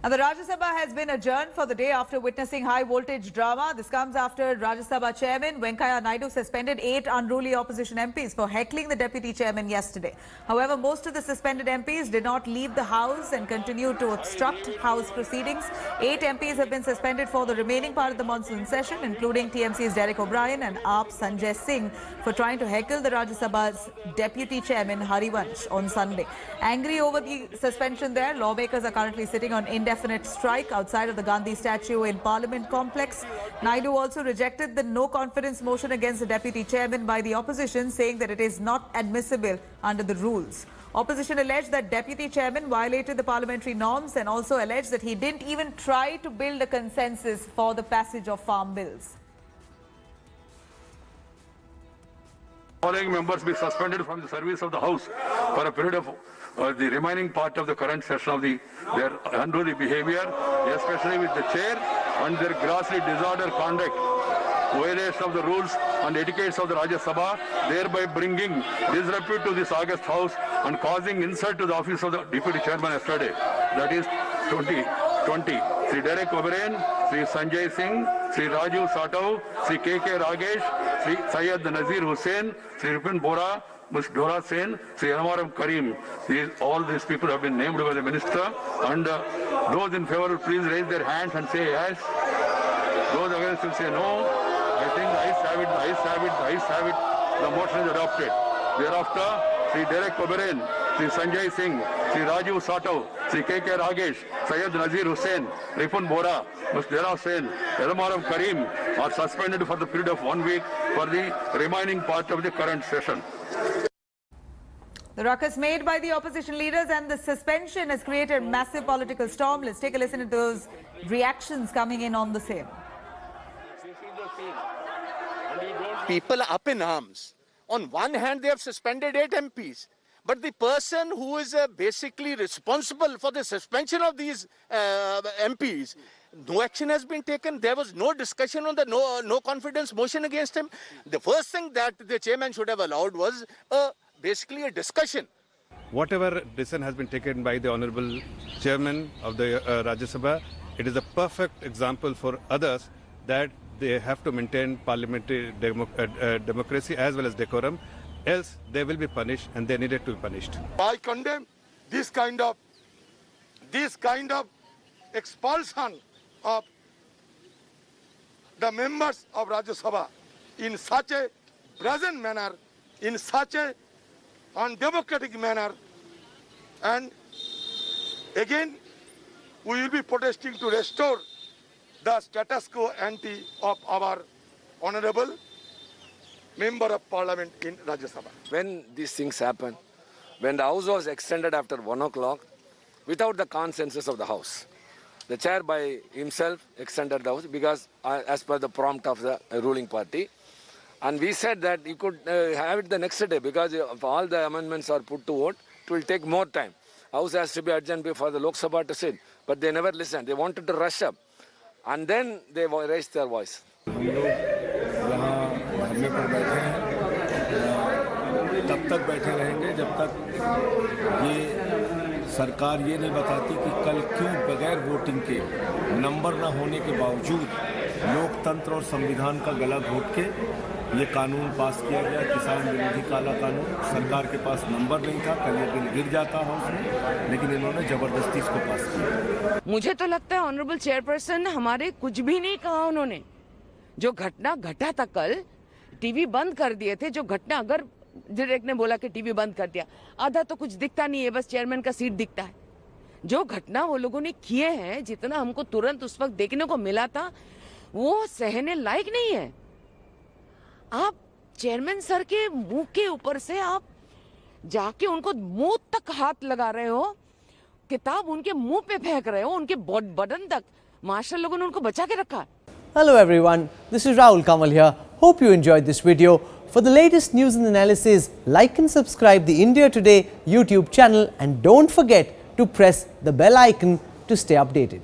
Now, the Rajya Sabha has been adjourned for the day after witnessing high-voltage drama. This comes after Rajya Sabha Chairman Venkaiah Naidu suspended 8 unruly opposition MPs for heckling the Deputy Chairman yesterday. However, most of the suspended MPs did not leave the House and continued to obstruct House proceedings. 8 MPs have been suspended for the remaining part of the monsoon session, including TMC's Derek O'Brien and AAP Sanjay Singh for trying to heckle the Rajya Sabha's Deputy Chairman Harivansh on Sunday. Angry over the suspension there, lawmakers are currently sitting on indefinite strike outside of the Gandhi statue in Parliament complex. Naidu also rejected the no confidence motion against the Deputy Chairman by the opposition, saying that it is not admissible under the rules. Opposition alleged that Deputy Chairman violated the parliamentary norms and also alleged that he didn't even try to build a consensus for the passage of farm bills. Following members be suspended from the service of the House for a period of the remaining part of the current session of their unruly behavior, especially with the chair, and their grossly disorder conduct, violation of the rules and etiquettes of the Rajya Sabha, thereby bringing disrepute to this august House and causing insult to the office of the Deputy Chairman yesterday. That is 2020. Sri Derek O'Brien, Sri Sanjay Singh, Sri Rajiv Satov, Sri KK Ragesh, Sri Syed Nazir Hussain, Sri Ripin Bora, Ms. Dora Sen, Sri Elmaram Karim. All these people have been named by the Minister, and those in favor will please raise their hands and say yes. Those against will say no. I think the ayes have it, the ayes have it, the ayes have it. The motion is adopted. Thereafter, Sri Derek O'Brien, Sri Sanjay Singh, Sri Rajiv Satov, Sri KK Ragesh, Syed Nazir Hussain, Ripun Bora, Ms. Dora Sen, Elmaram Karim are suspended for the period of 1 week for the remaining part of the current session. The ruckus made by the opposition leaders and the suspension has created massive political storm. Let's take a listen to those reactions coming in on the same. People are up in arms. On one hand, they have suspended 8 MPs. But the person who is basically responsible for the suspension of these MPs, no action has been taken. There was no discussion on the no confidence motion against him. The first thing that the chairman should have allowed was basically a discussion. Whatever decision has been taken by the Honorable Chairman of the Rajya Sabha, it is a perfect example for others that they have to maintain parliamentary democracy as well as decorum, else they will be punished and they needed to be punished. I condemn this kind of expulsion of the members of Rajya Sabha in such a brazen manner, in such a undemocratic manner, and again we will be protesting to restore the status quo ante of our honorable member of parliament in Rajya Sabha. When these things happen, when the House was extended after 1 o'clock without the consensus of the House, the chair by himself extended the House because as per the prompt of the ruling party. And we said that you could have it the next day because if all the amendments are put to vote, it will take more time. House has to be adjourned before the Lok Sabha to sit. But they never listened. They wanted to rush up. And then they raised their voice. हम लोग यहाँ धरने पर बैठे हैं, तब तक बैठे रहेंगे जब तक ये सरकार ये नहीं बताती कि कल क्यों बगैर वोटिंग के नंबर न होने के बावजूद लोकतंत्र और संविधान का गला घोट के ये कानून पास किया गया, किसान विरोधी काला कानून। सरकार के पास नंबर नहीं था, कल ये बिल गिर जाता हाउस में, लेकिन इन्होंने जबरदस्ती इसको पास किया। मुझे तो लगता है ऑनरेबल चेयरपर्सन हमारे कुछ भी नहीं कहा उन्होंने। जो घटना घटा था कल, टीवी बंद कर दिए थे। जो घटना अगर डायरेक्ट ने बोला कि टीवी बंद कर दिया, आधा तो कुछ दिखता नहीं है, बस चेयरमैन का सीट दिखता है। जो घटना वो लोगों ने किए हैं, जितना हमको तुरंत उस वक्त देखने को मिला था, वो सहने लायक नहीं है। आप चेयरमैन सर के मुंह के ऊपर से आप जाके उनको मुंह तक हाथ लगा रहे हो, किताब उनके मुंह पे फेंक रहे हो, उनके बदन तक। मार्शल लोगों ने उनको बचा के रखा। Hello everyone, this is Rahul Kamal here. Hope you enjoyed this video. For the latest news and analysis, like and subscribe the India Today YouTube channel and don't forget to press the bell icon to stay updated.